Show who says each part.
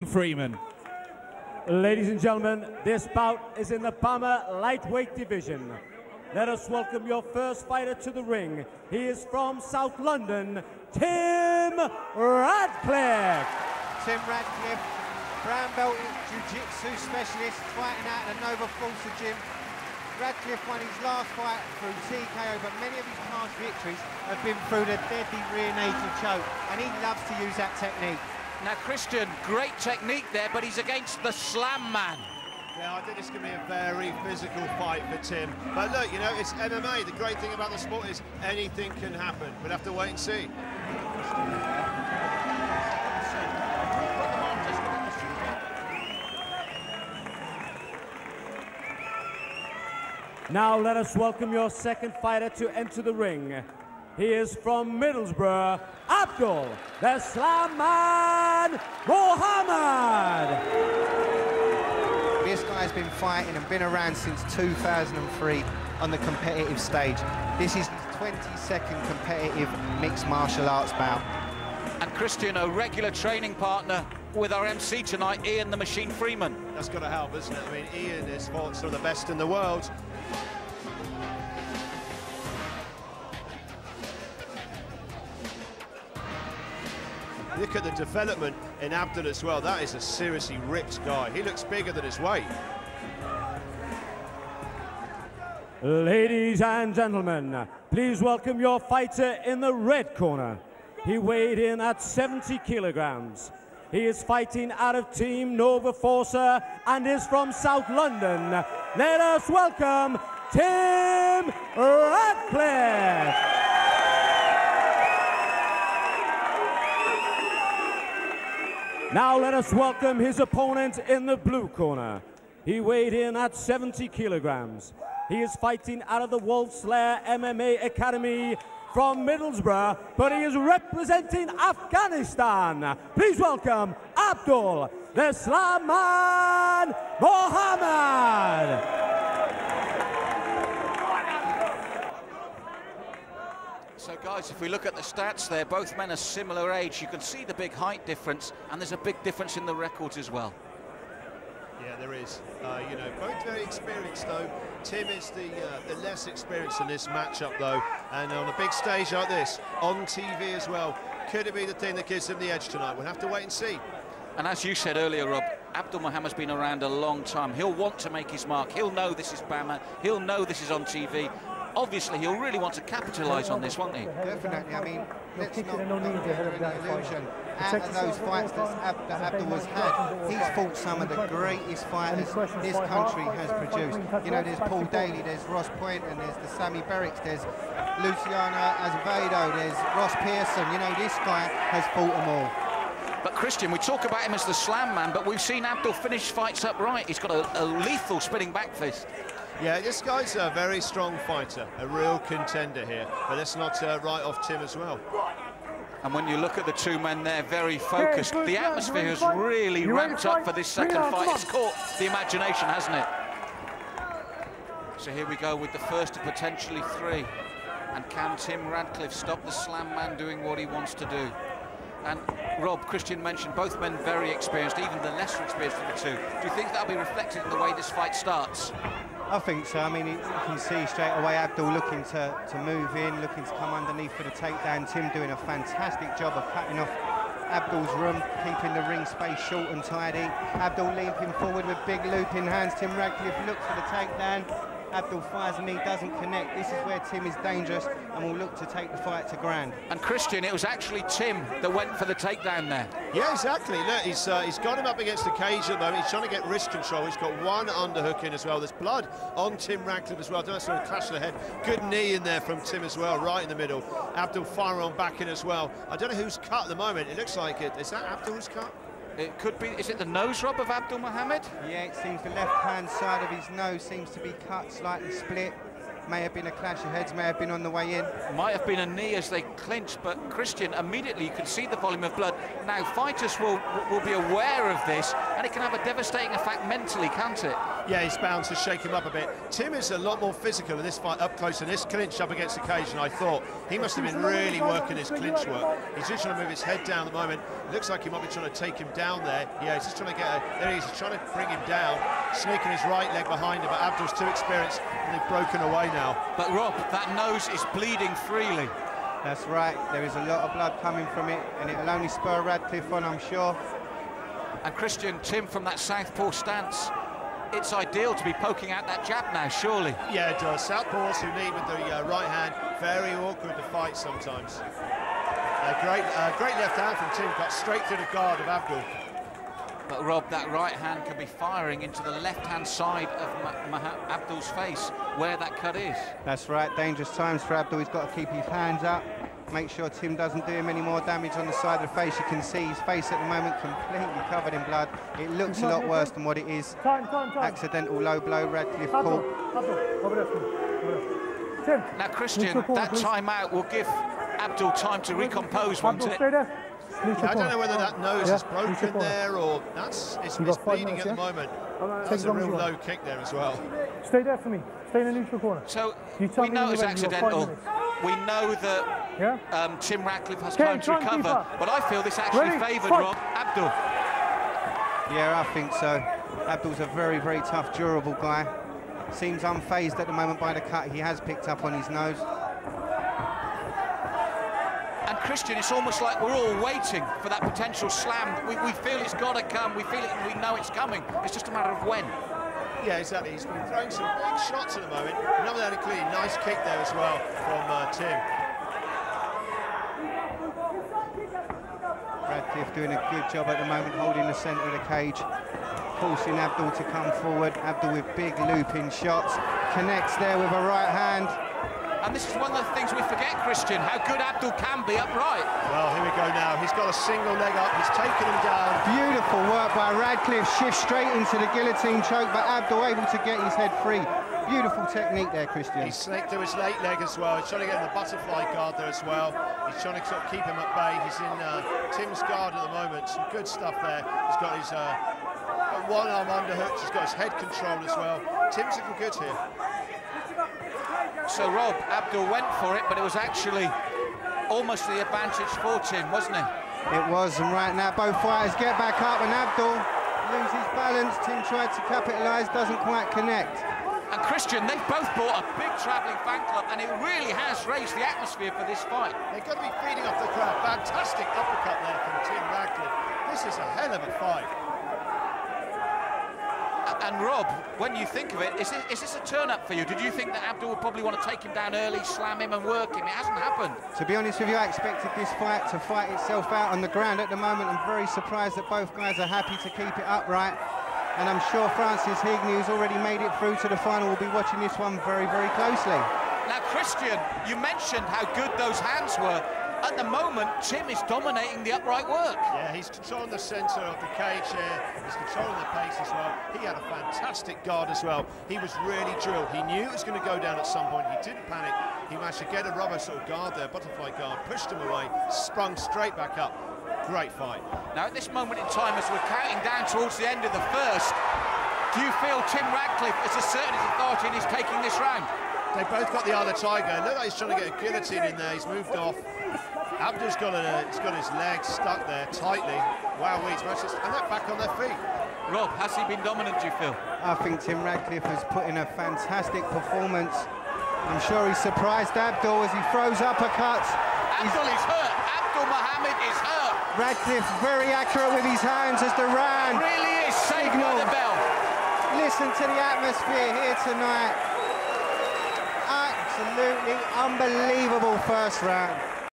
Speaker 1: Freeman.
Speaker 2: Ladies and gentlemen, this bout is in the BAMMA lightweight division. Let us welcome your first fighter to the ring. He is from South London, Tim Radcliffe.
Speaker 3: Tim Radcliffe, brown belt jiu-jitsu specialist, fighting out at the Nova Forza gym. Radcliffe won his last fight through TKO, but many of his past victories have been through the deadly rear naked choke, and he loves to use that technique.
Speaker 4: Now, Christian, great technique there, but he's against the Slam Man.
Speaker 5: Yeah, I think it's going to be a very physical fight for Tim. But look, you know, it's MMA. The great thing about the sport is anything can happen. We'll have to wait and see.
Speaker 2: Now let us welcome your second fighter to enter the ring. He is from Middlesbrough, Abdul the Slam Man Mohamed.
Speaker 3: This guy's been fighting and been around since 2003 on the competitive stage. This is his 22nd competitive mixed martial arts bout.
Speaker 4: And Christian, a regular training partner with our MC tonight, Ian the Machine Freeman.
Speaker 5: That's got to help, isn't it? I mean, Ian has fought some of the best in the world. Look at the development in Abdul as well. That is a seriously ripped guy. He looks bigger than his weight.
Speaker 2: Ladies and gentlemen, please welcome your fighter in the red corner. He weighed in at 70 kilograms. He is fighting out of Team Nova Forza and is from South London. Let us welcome Tim Radcliffe. Now let us welcome his opponent in the blue corner. He weighed in at 70 kilograms. He is fighting out of the Wolf's Lair MMA Academy from Middlesbrough, but he is representing Afghanistan. Please welcome Abdul the Slam Man Mohamed.
Speaker 4: So, guys, if we look at the stats there, both men are similar age. You can see the big height difference, and there's a big difference in the records as well.
Speaker 5: Yeah, there is. You know, both very experienced, though. Tim is the less experienced in this matchup, though. And on a big stage like this, on TV as well, could it be the thing that gives him the edge tonight? We'll have to wait and see.
Speaker 4: And as you said earlier, Rob, Abdul Mohamed's been around a long time. He'll want to make his mark. He'll know this is BAMMA. He'll know this is on TV. Obviously, he'll really want to capitalise on this, won't he?
Speaker 3: Definitely. I mean, let's not have any illusion. Out of those fights that Abdul has had, he's fought some of the greatest fighters this country has produced. You know, there's Paul Daly, there's Ross Point, and there's the Sammy Berricks, there's Luciano Azevedo, there's Ross Pearson. You know, this guy has fought them all.
Speaker 4: But Christian, we talk about him as the Slam Man, but we've seen Abdul finish fights upright. He's got a lethal spinning back fist.
Speaker 5: Yeah, this guy's a very strong fighter, a real contender here. But let's not write off Tim as well.
Speaker 4: And when you look at the two men there, very focused, the atmosphere has really ramped up for this second fight. It's caught the imagination, hasn't it? So here we go with the first of potentially three. And can Tim Radcliffe stop the Slam Man doing what he wants to do? And Rob, Christian mentioned both men very experienced, even the lesser experienced of the two. Do you think that'll be reflected in the way this fight starts?
Speaker 3: I think so. I mean, you can see straight away Abdul looking to move in, looking to come underneath for the takedown. Tim doing a fantastic job of cutting off Abdul's room, keeping the ring space short and tidy. Abdul leaping forward with big looping hands. Tim Radcliffe looks for the takedown. Abdul fires and he doesn't connect. This is where Tim is dangerous and will look to take the fight to ground. And
Speaker 4: Christian, it was actually Tim that went for the takedown there.
Speaker 5: Yeah, exactly. Look, he's got him up against the cage at the moment. He's trying to get wrist control. He's got one underhook in as well. There's blood on Tim Radcliffe as well. Don't sort of clash to the head. Good knee in there from Tim as well, right in the middle. Abdul firing on back in as well. I don't know who's cut at the moment. It looks like it. Is that Abdul's cut?
Speaker 4: It could be. Is it the nose, Rob, of Abdul Mohamed?
Speaker 3: Yeah, it seems the left-hand side of his nose seems to be cut, slightly split. May have been a clash of heads, may have been on the way in.
Speaker 4: Might have been a knee as they clinched, but Christian, immediately you can see the volume of blood. Now, fighters will be aware of this, and it can have a devastating effect mentally, can't it?
Speaker 5: Yeah, he's bound to shake him up a bit. Tim is a lot more physical in this fight up close, and this clinch up against the cage, and I thought he must have been really working his clinch work. He's just trying to move his head down at the moment. Looks like he might be trying to take him down there. Yeah, he's just trying to get there he is, he's trying to bring him down, sneaking his right leg behind him, but Abdul's too experienced, and they've broken away now.
Speaker 4: But Rob, that nose is bleeding freely.
Speaker 3: That's right, there is a lot of blood coming from it, and it'll only spur Radcliffe on, I'm sure.
Speaker 4: And Christian, Tim, from that southpaw stance, it's ideal to be poking out that jab now, surely.
Speaker 5: Yeah, it does. Southpaws who lead with the right hand, very awkward to fight sometimes. Great left hand from Tim, got straight through the guard of Abdul.
Speaker 4: But Rob, that right hand can be firing into the left-hand side of Abdul's face, where that cut is.
Speaker 3: That's right, dangerous times for Abdul. He's got to keep his hands up, make sure Tim doesn't do him any more damage on the side of the face. You can see his face at the moment completely covered in blood. It looks a lot worse than what it is. Accidental low blow, Radcliffe caught.
Speaker 4: Now, Christian, that timeout will give Abdul time to recompose, won't it?
Speaker 5: Yeah, I don't know whether that nose is broken there or it's bleeding at the moment. That's a real low kick there as well.
Speaker 1: Stay there for me. Stay in the neutral corner.
Speaker 4: So we know it's accidental. We know that Tim Radcliffe has time to recover, but I feel this actually favoured Rob Abdul.
Speaker 3: Yeah, I think so. Abdul's a very, very tough, durable guy. Seems unfazed at the moment by the cut he has picked up on his nose.
Speaker 4: And Christian, it's almost like we're all waiting for that potential slam. We feel it's got to come. We feel it and we know it's coming. It's just a matter of when.
Speaker 5: Yeah, exactly. He's been throwing some big shots at the moment. Another clearly nice kick there as well from Tim.
Speaker 3: Radcliffe doing a good job at the moment, holding the centre of the cage, forcing Abdul to come forward. Abdul with big looping shots, connects there with a right hand.
Speaker 4: And this is one of the things we forget, Christian, how good Abdul can be upright.
Speaker 5: Well, here we go now. He's got a single leg up. He's taken him down.
Speaker 3: Beautiful work by Radcliffe. Shift straight into the guillotine choke, but Abdul able to get his head free. Beautiful technique there, Christian.
Speaker 5: He's snaked through his late leg as well. He's trying to get in the butterfly guard there as well. He's trying to sort of keep him at bay. He's in Tim's guard at the moment. Some good stuff there. He's got his one arm underhook. He's got his head control as well. Tim's looking good here.
Speaker 4: So, Rob, Abdul went for it, but it was actually almost the advantage for Tim, wasn't it?
Speaker 3: It was, and right now both fighters get back up, and Abdul loses balance. Tim tried to capitalise, doesn't quite connect.
Speaker 4: And Christian, they've both bought a big travelling fan club, and it really has raised the atmosphere for this fight.
Speaker 5: They've got to be feeding off the crowd. Fantastic uppercut there from Tim Radcliffe. This is a hell of a fight.
Speaker 4: And Rob, when you think of it, is this a turn-up for you? Did you think that Abdul would probably want to take him down early, slam him and work him? It hasn't happened.
Speaker 3: To be honest with you, I expected this fight to fight itself out on the ground at the moment. I'm very surprised that both guys are happy to keep it upright. And I'm sure Francis Higney, who's already made it through to the final, will be watching this one very, very closely.
Speaker 4: Now, Christian, you mentioned how good those hands were. At the moment, Tim is dominating the upright work.
Speaker 5: Yeah, he's controlling the centre of the cage here. He's controlling the pace as well. He had a fantastic guard as well. He was really drilled. He knew it was going to go down at some point. He didn't panic. He managed to get a rubber sort of guard there, butterfly guard, pushed him away, sprung straight back up. Great fight.
Speaker 4: Now, at this moment in time, as we're counting down towards the end of the first, do you feel Tim Radcliffe is as certain as authority and he's taking this round?
Speaker 5: They both got the other tiger. Look like he's trying to get a guillotine in there. He's moved off. Abdul's got his legs stuck there tightly. Wow, and they're back on their feet.
Speaker 4: Rob, has he been dominant, do you feel?
Speaker 3: I think Tim Radcliffe has put in a fantastic performance. I'm sure he's surprised Abdul as he throws uppercuts.
Speaker 4: Abdul is hurt. Abdul Mohamed is hurt.
Speaker 3: Radcliffe very accurate with his hands as the round
Speaker 4: Really is saved by the bell.
Speaker 3: Listen to the atmosphere here tonight. Absolutely unbelievable first round.